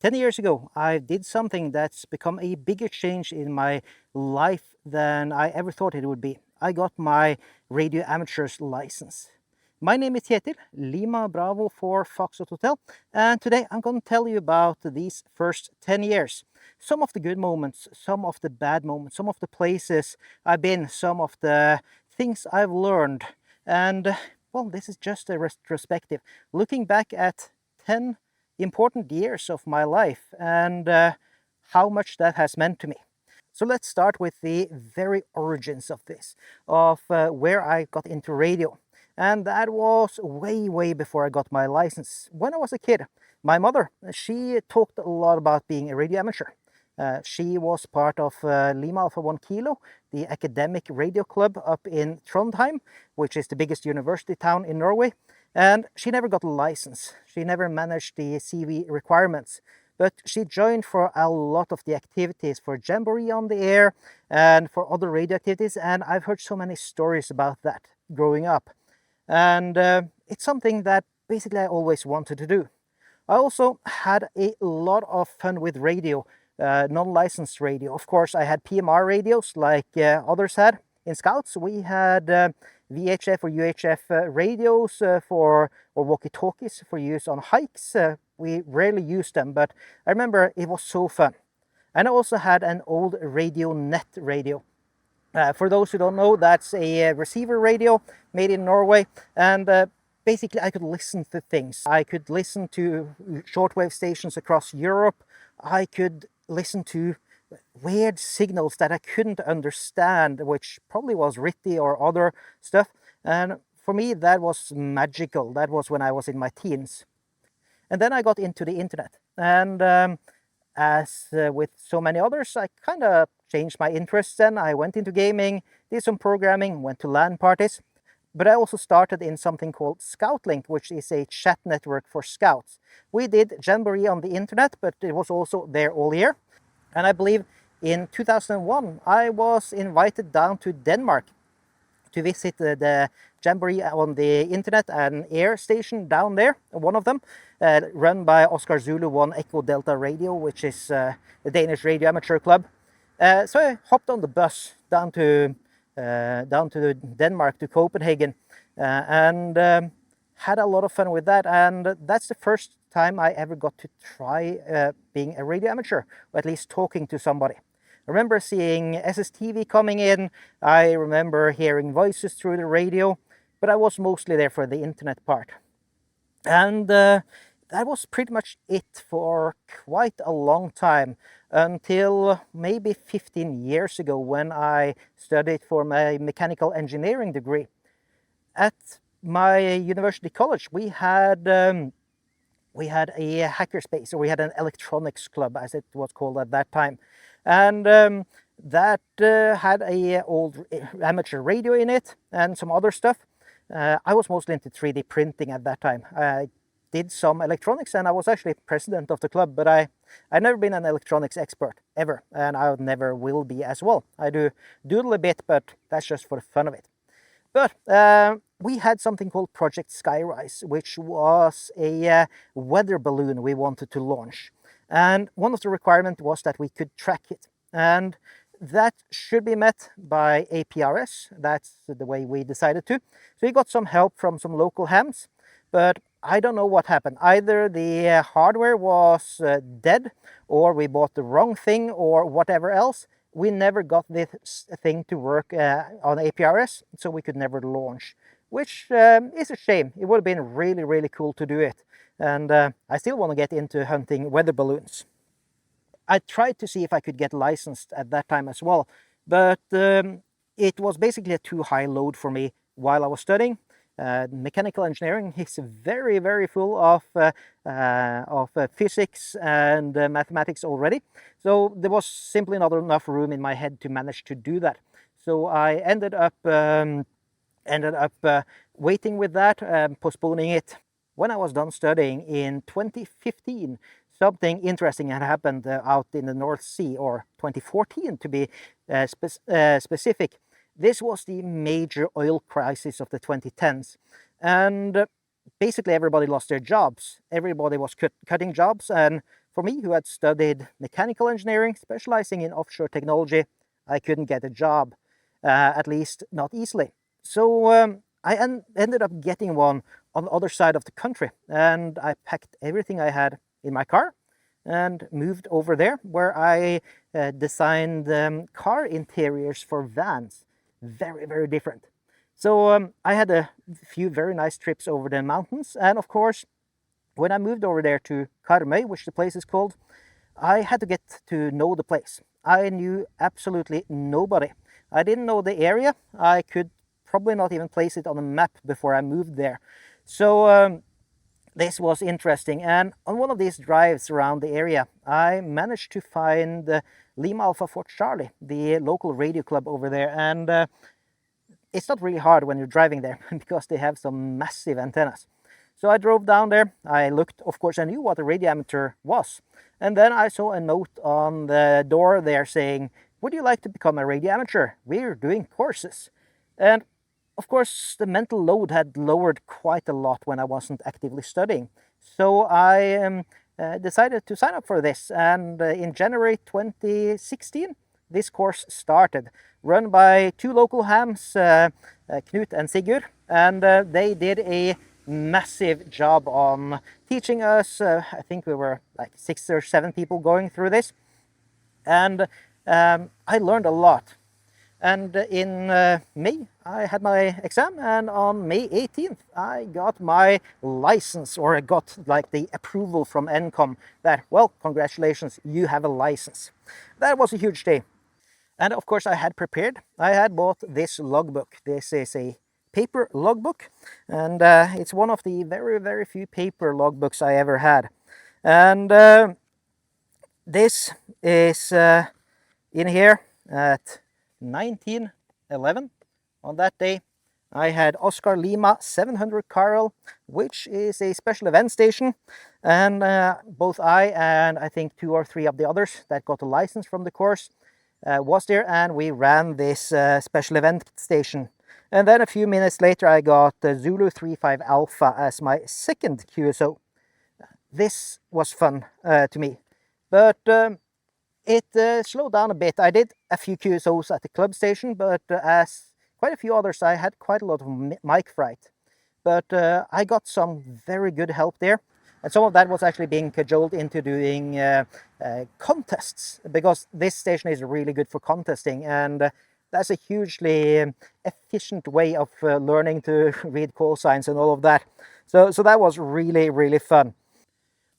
10 years ago, I did something that's become a bigger change in my life than I ever thought it would be. I got my radio amateur's license. My name is Kjetil, Lima Bravo for Foxtrot Hotel, and today I'm going to tell you about these first 10 years. Some of the good moments, some of the bad moments, some of the places I've been, some of the things I've learned. And, well, this is just a retrospective, looking back at 10 important years of my life and how much that has meant to me. So let's start with the very origins of this, of where I got into radio. And that was way before I got my license. When I was a kid, my mother, she talked a lot about being a radio amateur. She was part of Lima Alpha 1 Kilo, the academic radio club up in Trondheim, which is the biggest university town in Norway. And she never got a license. She never managed the CV requirements. But she joined for a lot of the activities, for Jamboree on the air and for other radio activities. And I've heard so many stories about that growing up. And it's something that basically I always wanted to do. I also had a lot of fun with radio, non-licensed radio. Of course, I had PMR radios like others had. In Scouts, we had VHF or UHF radios or walkie-talkies for use on hikes. We rarely used them, but I remember it was so fun. And I also had an old Radio Net radio. For those who don't know, that's a receiver radio made in Norway, and basically I could listen to things. I could listen to shortwave stations across Europe. I could listen to weird signals that I couldn't understand, which probably was RTTY or other stuff. And for me, that was magical. That was when I was in my teens. And then I got into the internet. And as with so many others, I kind of changed my interests then. I went into gaming, did some programming, went to LAN parties. But I also started in something called ScoutLink, which is a chat network for scouts. We did Jamboree on the internet, but it was also there all year. And I believe in 2001, I was invited down to Denmark to visit the Jamboree on the internet, an air station down there, one of them, run by Oscar Zulu 1 Echo Delta Radio, which is the Danish radio amateur club. So I hopped on the bus down to Denmark, to Copenhagen, and had a lot of fun with that. And that's the first time I ever got to try being a radio amateur, or at least talking to somebody. I remember seeing SSTV coming in. I remember hearing voices through the radio, but I was mostly there for the internet part. And that was pretty much it for quite a long time, until maybe 15 years ago when I studied for my mechanical engineering degree. At my university college, we had a hackerspace, or we had an electronics club, as it was called at that time. And that had a old amateur radio in it and some other stuff. I was mostly into 3D printing at that time. I did some electronics, and I was actually president of the club, but I've never been an electronics expert, ever, and I never will be as well. I do doodle a bit, but that's just for the fun of it. But we had something called Project Skyrise, which was a weather balloon we wanted to launch. And one of the requirements was that we could track it. And that should be met by APRS. That's the way we decided to. So we got some help from some local hams, but I don't know what happened. Either the hardware was dead, or we bought the wrong thing, or whatever else. We never got this thing to work on APRS, so we could never launch, which is a shame. It would have been really cool to do it. And I still want to get into hunting weather balloons. I tried to see if I could get licensed at that time as well, but it was basically a too high load for me while I was studying. Mechanical engineering is very full of physics and mathematics already, so there was simply not enough room in my head to manage to do that. So I ended up waiting with that, postponing it. When I was done studying in 2015, something interesting had happened out in the North Sea, or 2014 to be specific. This was the major oil crisis of the 2010s, and basically everybody lost their jobs. Everybody was cutting jobs, and For me, who had studied mechanical engineering, specializing in offshore technology, I couldn't get a job, at least not easily. So I ended up getting one on the other side of the country, and I packed everything I had in my car and moved over there, where I designed car interiors for vans. Very, very different. So I had a few very nice trips over the mountains, and of course, when I moved over there to Karmøy, which the place is called, I had to get to know the place. I knew absolutely nobody. I didn't know the area. I could probably not even place it on a map before I moved there. So this was interesting, and on one of these drives around the area, I managed to find Lima Alpha Fort Charlie, the local radio club over there, and it's not really hard when you're driving there because they have some massive antennas. So I drove down there. I looked, of course, I knew what a radio amateur was, and then I saw a note on the door there saying, "Would you like to become a radio amateur? We're doing courses." And of course, the mental load had lowered quite a lot when I wasn't actively studying. So I decided to sign up for this. And in January 2016, this course started, run by two local hams, Knut and Sigurd. And they did a massive job on teaching us. I think we were like 6 or 7 people going through this. And I learned a lot. And in May, I had my exam, and on May 18th, I got my license, or I got like the approval from NCOM that, well, congratulations, you have a license. That was a huge day. And of course, I had prepared. I had bought this logbook. This is a paper logbook, and it's one of the very, very few paper logbooks I ever had. And this is in here at 1911. On that day, I had Oscar Lima 700 Carl, which is a special event station, and both I and I think 2 or 3 of the others that got a license from the course was there, and we ran this special event station. And then a few minutes later, I got Zulu 35 Alpha as my second QSO. This was fun to me, but it slowed down a bit. I did a few QSOs at the club station, but as quite a few others, I had quite a lot of mic fright. But I got some very good help there. And some of that was actually being cajoled into doing contests, because this station is really good for contesting. And that's a hugely efficient way of learning to read call signs and all of that. So that was really, really fun.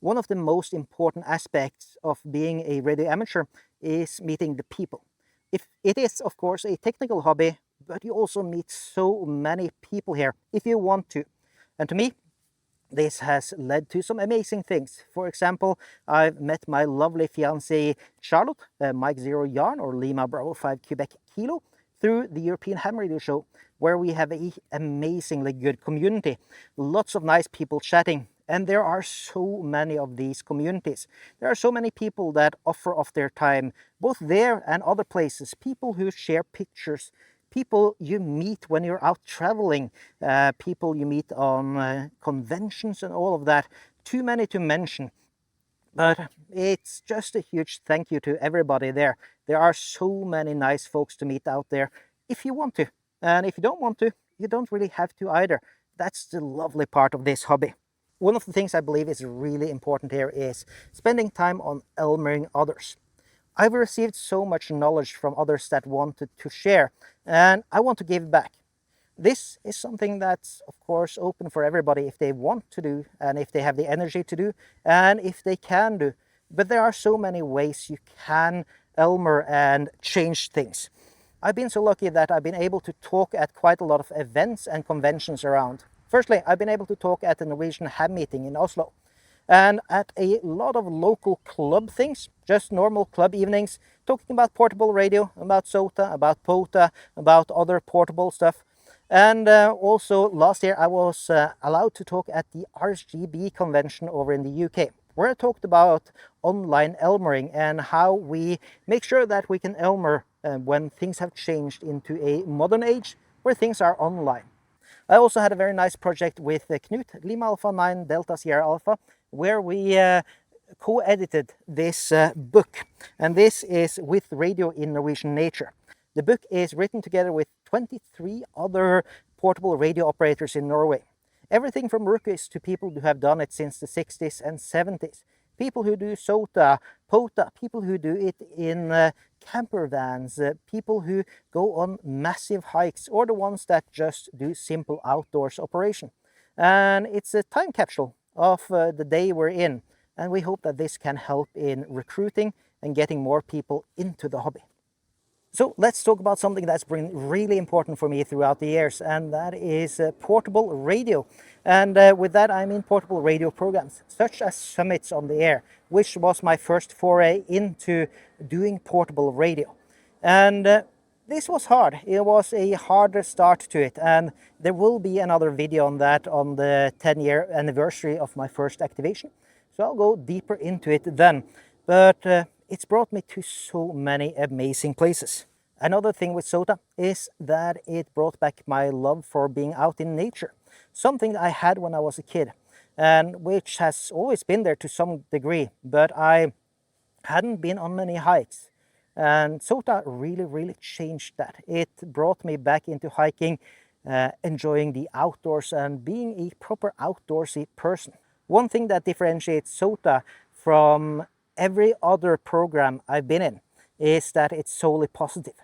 One of the most important aspects of being a radio amateur is meeting the people. It is, of course, a technical hobby, but you also meet so many people here if you want to. And to me, this has led to some amazing things. For example, I've met my lovely fiancée Charlotte, Mike 0 Yarn or Lima Bravo 5 Quebec Kilo, through the European Ham Radio Show, where we have an amazingly good community. Lots of nice people chatting. And there are so many of these communities. There are so many people that offer of their time, both there and other places. People who share pictures, people you meet when you're out traveling, people you meet on conventions and all of that. Too many to mention. But it's just a huge thank you to everybody there. There are so many nice folks to meet out there if you want to. And if you don't want to, you don't really have to either. That's the lovely part of this hobby. One of the things I believe is really important here is spending time on elmering others. I've received so much knowledge from others that wanted to share, and I want to give back. This is something that's, of course, open for everybody if they want to do, and if they have the energy to do, and if they can do. But there are so many ways you can elmer and change things. I've been so lucky that I've been able to talk at quite a lot of events and conventions around. Firstly, I've been able to talk at the Norwegian Ham meeting in Oslo, and at a lot of local club things, just normal club evenings, talking about portable radio, about SOTA, about POTA, about other portable stuff. And also last year I was allowed to talk at the RSGB convention over in the UK, where I talked about online elmering and how we make sure that we can elmer when things have changed into a modern age where things are online. I also had a very nice project with Knut, Lima Alpha 9 Delta Sierra Alpha, where we co-edited this book, and this is With Radio in Norwegian Nature. The book is written together with 23 other portable radio operators in Norway. Everything from rookies to people who have done it since the 60s and 70s. People who do SOTA, POTA, people who do it in camper vans, people who go on massive hikes, or the ones that just do simple outdoors operation. And it's a time capsule of the day we're in, and we hope that this can help in recruiting and getting more people into the hobby. So let's talk about something that's been really important for me throughout the years, and that is portable radio. And with that I mean portable radio programs, such as Summits on the Air, which was my first foray into doing portable radio. And this was hard. It was a harder start to it, and there will be another video on that on the 10-year anniversary of my first activation. So I'll go deeper into it then. But it's brought me to so many amazing places. Another thing with SOTA is that it brought back my love for being out in nature. Something I had when I was a kid, and which has always been there to some degree, but I hadn't been on many hikes. And SOTA really changed that. It brought me back into hiking, enjoying the outdoors and being a proper outdoorsy person. One thing that differentiates SOTA from every other program I've been in is that it's solely positive.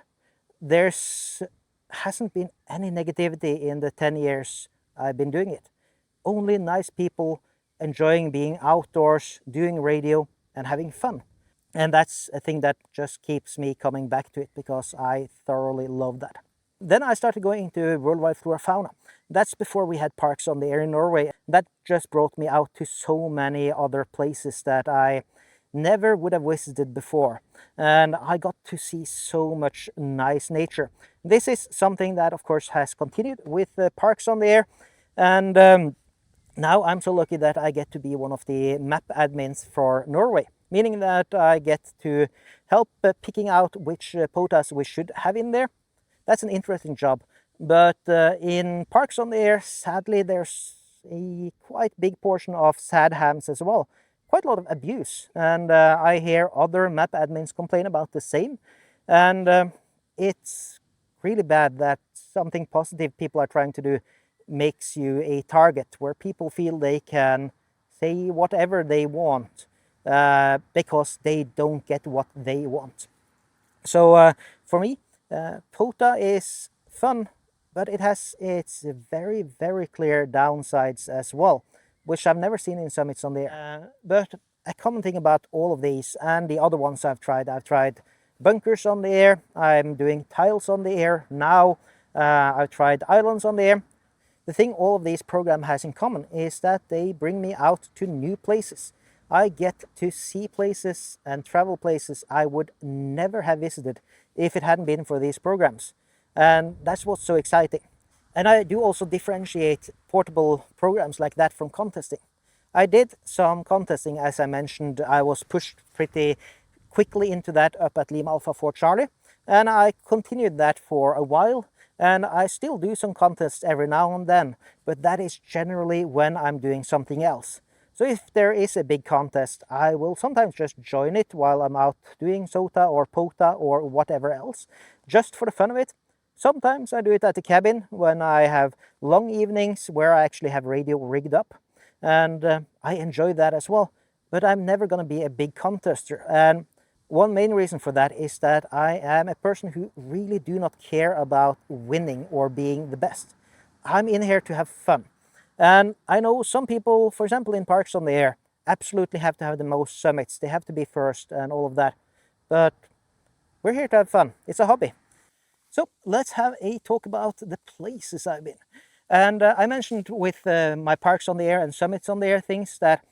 There's hasn't been any negativity in the 10 years I've been doing it. Only nice people enjoying being outdoors, doing radio and having fun. And that's a thing that just keeps me coming back to it, because I thoroughly love that. Then I started going into worldwide Flora Fauna. That's before we had parks on the air in Norway. That just brought me out to so many other places that I never would have visited before. And I got to see so much nice nature. This is something that of course has continued with the parks on the air. And now I'm so lucky that I get to be one of the map admins for Norway, meaning that I get to help picking out which potas we should have in there. That's an interesting job. But in parks on the air, sadly, there's a quite big portion of sad hams as well. Quite a lot of abuse. And I hear other map admins complain about the same. And it's really bad that something positive people are trying to do makes you a target where people feel they can say whatever they want because they don't get what they want. So for me, POTA is fun, but it has its very clear downsides as well, which I've never seen in Summits on the Air. But a common thing about all of these and the other ones I've tried bunkers on the air, I'm doing tiles on the air now, I've tried islands on the air. The thing all of these programs has in common is that they bring me out to new places. I get to see places and travel places I would never have visited if it hadn't been for these programs. And that's what's so exciting. And I do also differentiate portable programs like that from contesting. I did some contesting, as I mentioned. I was pushed pretty quickly into that up at Lima Alpha 4 Charlie, and I continued that for a while, and I still do some contests every now and then, but that is generally when I'm doing something else. So if there is a big contest, I will sometimes just join it while I'm out doing SOTA or POTA or whatever else, just for the fun of it. Sometimes I do it at the cabin when I have long evenings where I actually have radio rigged up, and I enjoy that as well. But I'm never going to be a big contester, and one main reason for that is that I am a person who really do not care about winning or being the best. I'm in here to have fun. And I know some people, for example, in parks on the air, absolutely have to have the most summits. They have to be first and all of that. But we're here to have fun. It's a hobby. So let's have a talk about the places I've been. And I mentioned with my parks on the air and summits on the air things that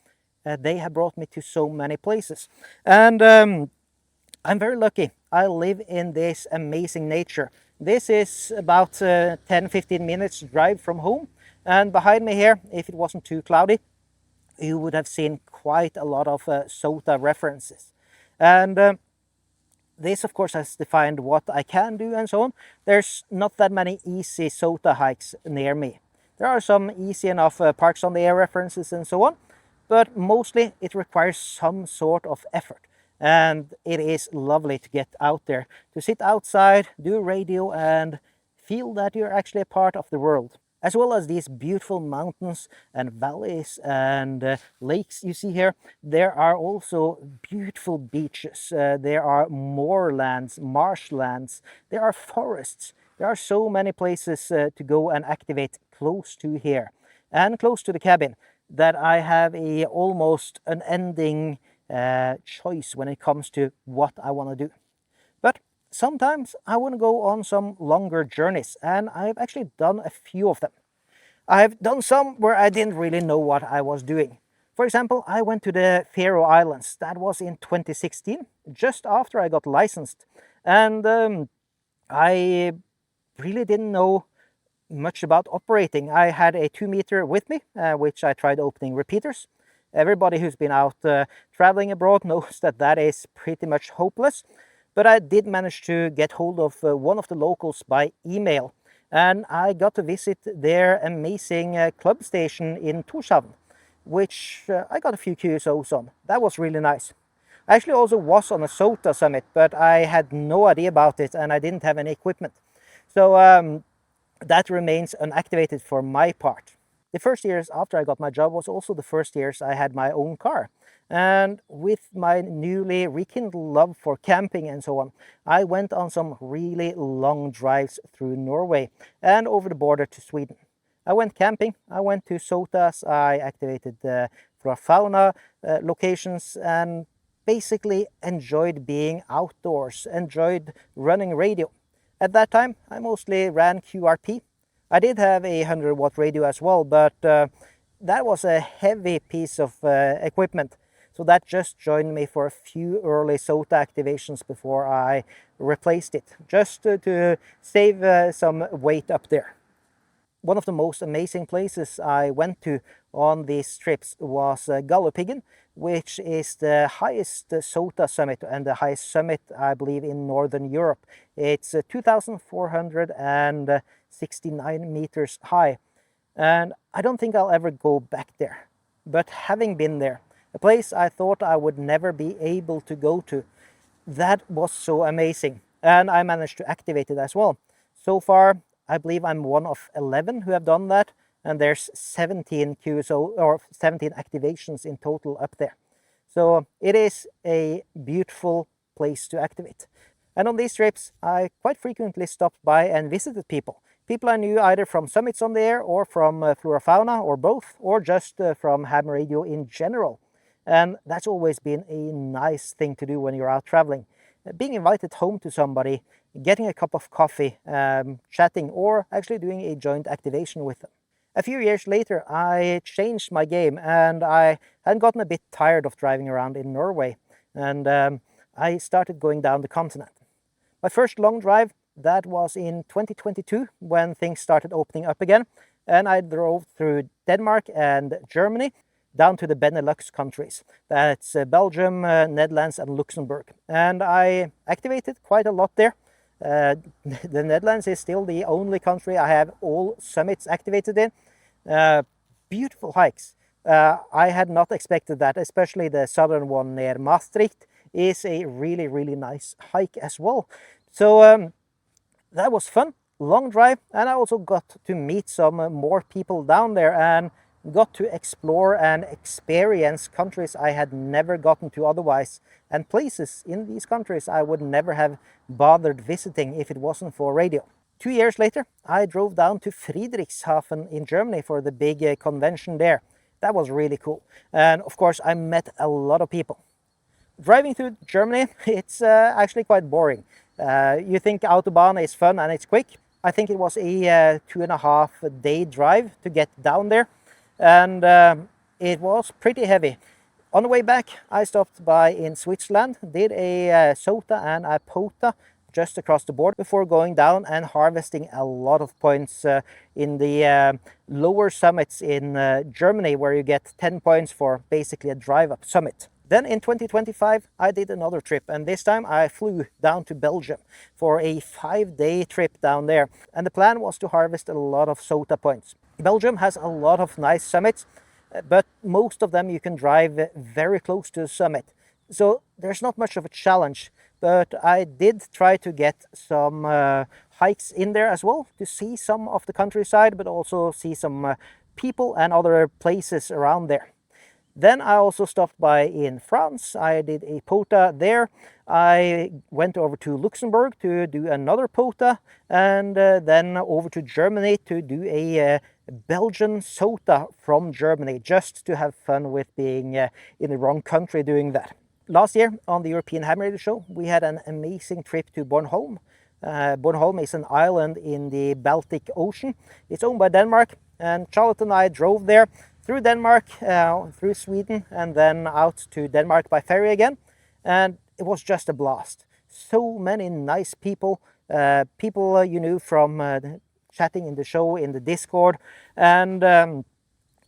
they have brought me to so many places. And I'm very lucky. I live in this amazing nature. This is about 10-15 minutes drive from home. And behind me here, if it wasn't too cloudy, you would have seen quite a lot of SOTA references. And this, of course, has defined what I can do and so on. There's not that many easy SOTA hikes near me. There are some easy enough parks on the air references and so on, but mostly it requires some sort of effort. And it is lovely to get out there, to sit outside, do radio, and feel that you're actually a part of the world. As well as these beautiful mountains and valleys and lakes you see here, there are also beautiful beaches. There are moorlands, marshlands, there are forests. There are so many places to go and activate close to here and close to the cabin that I have a almost unending choice when it comes to what I want to do. But sometimes I want to go on some longer journeys, and I've actually done a few of them. I've done some where I didn't really know what I was doing. For example, I went to the Faeroe Islands. That was in 2016, just after I got licensed. And I really didn't know much about operating. I had a 2-meter with me, which I tried opening repeaters. Everybody who's been out traveling abroad knows that that is pretty much hopeless. But I did manage to get hold of one of the locals by email, and I got to visit their amazing club station in Tórshavn, which I got a few QSOs on. That was really nice. I actually also was on a SOTA summit, but I had no idea about it and I didn't have any equipment. So that remains unactivated for my part. The first years after I got my job was also the first years I had my own car. And with my newly rekindled love for camping and so on, I went on some really long drives through Norway and over the border to Sweden. I went camping, I went to SOTAs, I activated Fauna locations, and basically enjoyed being outdoors, enjoyed running radio. At that time, I mostly ran QRP. I did have a 100-watt radio as well, but that was a heavy piece of equipment. So that just joined me for a few early SOTA activations before I replaced it, just to save some weight up there. One of the most amazing places I went to on these trips was Galdhøpiggen, which is the highest SOTA summit and the highest summit, I believe, in Northern Europe. It's 2,469 meters high, and I don't think I'll ever go back there. But having been there, a place I thought I would never be able to go to, that was so amazing, and I managed to activate it as well. So far, I believe I'm one of 11 who have done that, and there's 17 QSO or 17 activations in total up there. So it is a beautiful place to activate. And on these trips, I quite frequently stopped by and visited people. People I knew either from summits on the air or from Flora Fauna or both, or just from ham radio in general. And that's always been a nice thing to do when you're out traveling. Being invited home to somebody, getting a cup of coffee, chatting, or actually doing a joint activation with them. A few years later, I changed my game and I had gotten a bit tired of driving around in Norway, and I started going down the continent. My first long drive, that was in 2022 when things started opening up again, and I drove through Denmark and Germany down to the Benelux countries. That's Belgium, Netherlands and Luxembourg. And I activated quite a lot there. The Netherlands is still the only country I have all summits activated in. Beautiful hikes. I had not expected that, especially the southern one near Maastricht is a really, really nice hike as well. So that was fun, long drive, and I also got to meet some more people down there and got to explore and experience countries I had never gotten to otherwise, and places in these countries I would never have bothered visiting if it wasn't for radio. 2 years later, I drove down to Friedrichshafen in Germany for the big convention there. That was really cool. And of course, I met a lot of people. Driving through Germany, it's actually quite boring. You think Autobahn is fun and it's quick. I think it was a 2.5-day drive to get down there. And it was pretty heavy. On the way back, I stopped by in Switzerland, did a SOTA and a POTA just across the border before going down and harvesting a lot of points in the lower summits in Germany, where you get 10 points for basically a drive-up summit. Then in 2025, I did another trip, and this time I flew down to Belgium for a 5-day trip down there. And the plan was to harvest a lot of SOTA points. Belgium has a lot of nice summits, but most of them you can drive very close to the summit. So there's not much of a challenge, but I did try to get some hikes in there as well to see some of the countryside, but also see some people and other places around there. Then I also stopped by in France. I did a POTA there. I went over to Luxembourg to do another POTA, and then over to Germany to do a Belgian SOTA from Germany, just to have fun with being in the wrong country doing that. Last year on the European Ham Radio Show, we had an amazing trip to Bornholm. Bornholm is an island in the Baltic Ocean. It's owned by Denmark, and Charlotte and I drove there through Denmark, through Sweden, and then out to Denmark by ferry again. And it was just a blast. So many nice people, people you knew from chatting in the show, in the Discord, and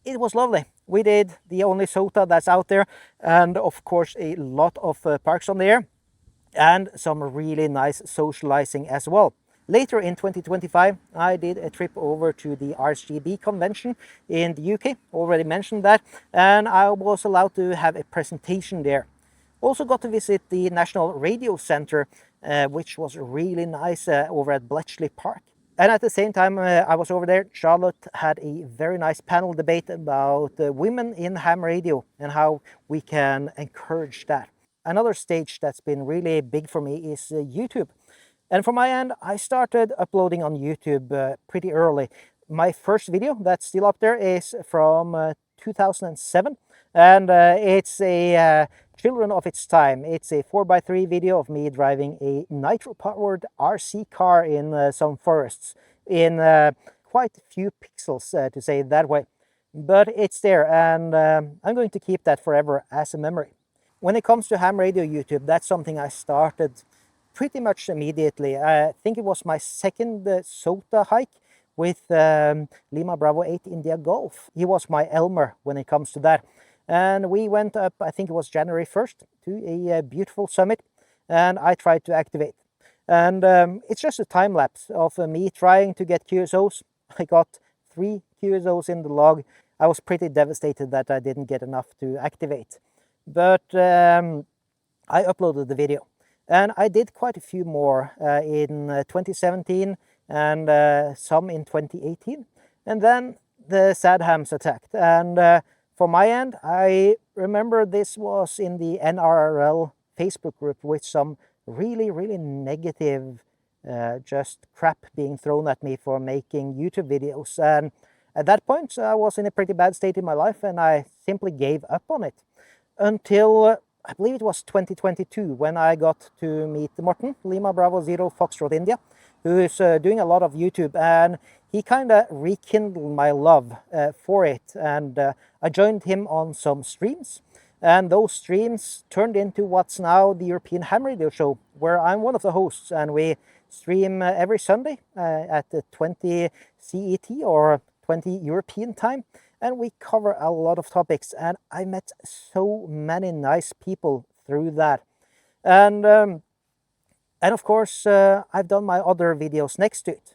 it was lovely. We did the only SOTA that's out there, and of course a lot of parks on there, and some really nice socializing as well. Later in 2025, I did a trip over to the RSGB convention in the UK, already mentioned that, and I was allowed to have a presentation there. Also got to visit the National Radio Centre, which was really nice over at Bletchley Park. And at the same time I was over there, Charlotte had a very nice panel debate about women in ham radio and how we can encourage that. Another stage that's been really big for me is YouTube. And from my end, I started uploading on YouTube pretty early. My first video that's still up there is from 2007, and it's a children of its time. It's a 4x3 video of me driving a nitro-powered RC car in some forests in quite a few pixels, to say it that way. But it's there, and I'm going to keep that forever as a memory. When it comes to ham radio YouTube, that's something I started pretty much immediately. I think it was my second SOTA hike with Lima Bravo 8 India Golf. He was my Elmer when it comes to that. And we went up, I think it was January 1st, to a beautiful summit, and I tried to activate. And it's just a time lapse of me trying to get QSOs. I got 3 QSOs in the log. I was pretty devastated that I didn't get enough to activate. But I uploaded the video. And I did quite a few more in 2017 and some in 2018. And then the sad hams attacked. And for my end, I remember this was in the NRRL Facebook group with some really, really negative just crap being thrown at me for making YouTube videos. And at that point, I was in a pretty bad state in my life, and I simply gave up on it until I believe it was 2022 when I got to meet Morten, Lima Bravo 0 Foxtrot India, who is doing a lot of YouTube, and he kind of rekindled my love for it. And I joined him on some streams, and those streams turned into what's now the European Ham Radio Show, where I'm one of the hosts, and we stream every Sunday at 20 CET or 20 European time. And we cover a lot of topics, and I met so many nice people through that. And of course, I've done my other videos next to it.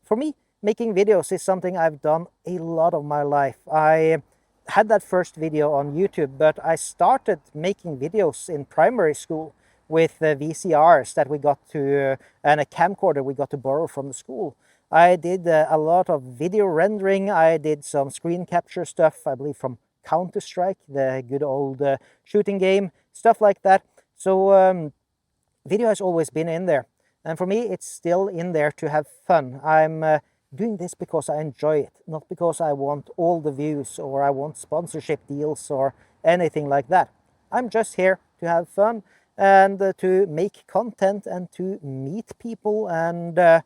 For me, making videos is something I've done a lot of my life. I had that first video on YouTube, but I started making videos in primary school with VCRs that we got to, and a camcorder we got to borrow from the school. I did a lot of video rendering. I did some screen capture stuff, I believe from Counter-Strike, the good old shooting game, stuff like that. So video has always been in there. And for me, it's still in there to have fun. I'm doing this because I enjoy it, not because I want all the views or I want sponsorship deals or anything like that. I'm just here to have fun and to make content and to meet people, and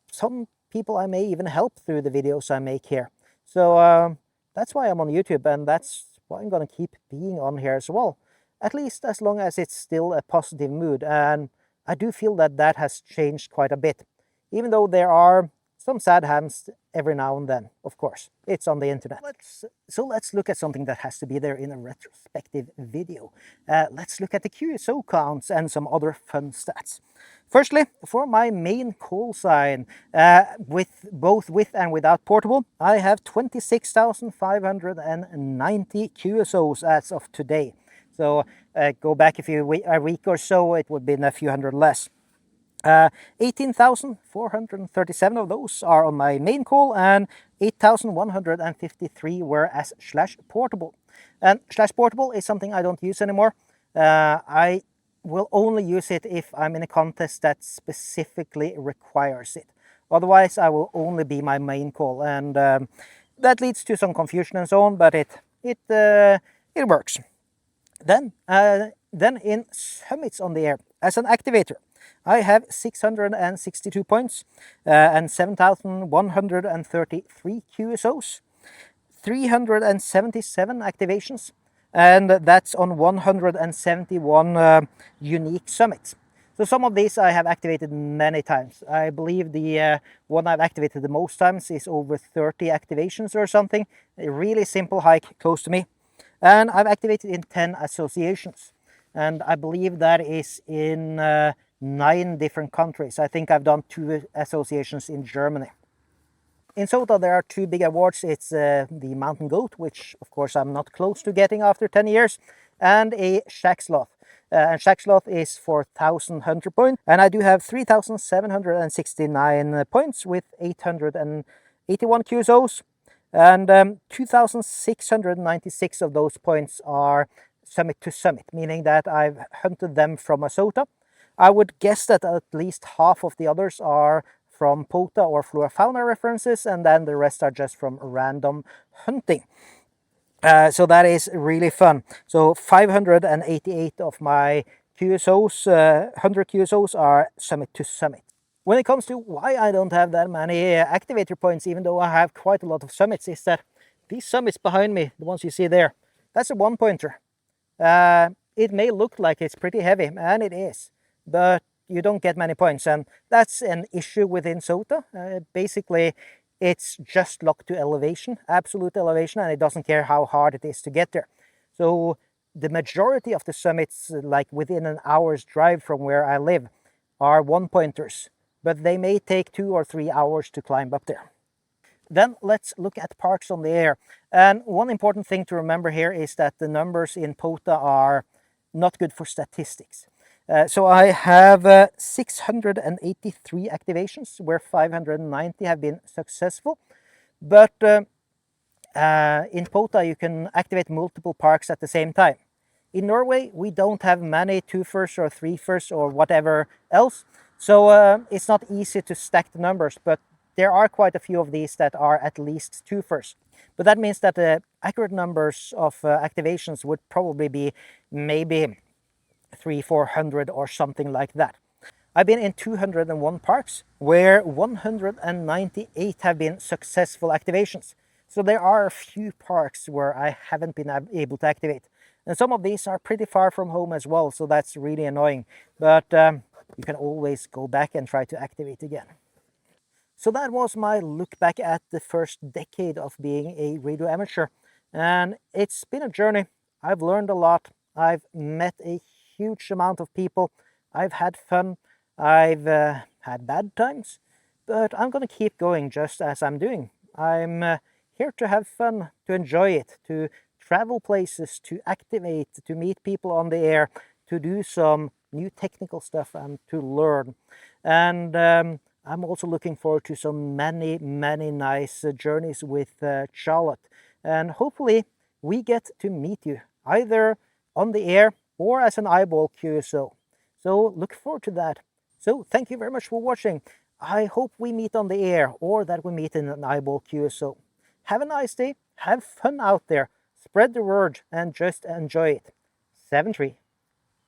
some people I may even help through the videos I make here. So that's why I'm on YouTube, and that's why I'm going to keep being on here as well. At least as long as it's still a positive mood, and I do feel that that has changed quite a bit. Even though there are some sad hams every now and then, of course. It's on the internet. So let's look at something that has to be there in a retrospective video. Let's look at the QSO counts and some other fun stats. Firstly, for my main call sign, with both with and without portable, I have 26,590 QSOs as of today. So go back a week or so, it would be a few hundred less. 18,437 of those are on my main call, and 8,153 were as /portable. And /portable is something I don't use anymore. I will only use it if I'm in a contest that specifically requires it. Otherwise, I will only be my main call, and that leads to some confusion and so on, but it works. Then in summits on the air, as an activator, I have 662 points and 7,133 QSOs, 377 activations, and that's on 171 unique summits. So some of these I have activated many times. I believe the one I've activated the most times is over 30 activations or something. A really simple hike close to me. And I've activated in 10 associations. And I believe that is in 9 different countries. I think I've done 2 associations in Germany. In SOTA there are 2 big awards. It's the Mountain Goat, which of course I'm not close to getting after 10 years, and a Shack Sloth. And Shack Sloth is for 1,000 hunter points, and I do have 3,769 points with 881 QSOs, and 2,696 of those points are summit to summit, meaning that I've hunted them from a SOTA. I would guess that at least half of the others are from POTA or Flora Fauna references, and then the rest are just from random hunting. So that is really fun. So 588 of my QSOs, 100 QSOs are summit to summit. When it comes to why I don't have that many activator points, even though I have quite a lot of summits, is that these summits behind me, the ones you see there, that's a 1-pointer. It may look like it's pretty heavy, and it is, but you don't get many points, and that's an issue within SOTA. Basically, it's just locked to elevation, absolute elevation, and it doesn't care how hard it is to get there. So the majority of the summits, like within an hour's drive from where I live, are 1-pointers, but they may take 2 or 3 hours to climb up there. Then let's look at parks on the air. And one important thing to remember here is that the numbers in POTA are not good for statistics. So I have 683 activations, where 590 have been successful. But in POTA you can activate multiple parks at the same time. In Norway we don't have many 2-fers or 3-fers or whatever else, so it's not easy to stack the numbers, but there are quite a few of these that are at least 2-fers. But that means that the accurate numbers of activations would probably be maybe 300-400 or something like that. I've been in 201 parks, where 198 have been successful activations. So there are a few parks where I haven't been able to activate. And some of these are pretty far from home as well, so that's really annoying. But you can always go back and try to activate again. So that was my look back at the first decade of being a radio amateur. And it's been a journey. I've learned a lot. I've met a huge amount of people. I've had fun. I've had bad times, but I'm going to keep going just as I'm doing. I'm here to have fun, to enjoy it, to travel places, to activate, to meet people on the air, to do some new technical stuff and to learn. And I'm also looking forward to some many nice journeys with Charlotte. And hopefully we get to meet you either on the air or as an eyeball QSO. So look forward to that. So thank you very much for watching. I hope we meet on the air or that we meet in an eyeball QSO. Have a nice day. Have fun out there. Spread the word and just enjoy it. 7-3.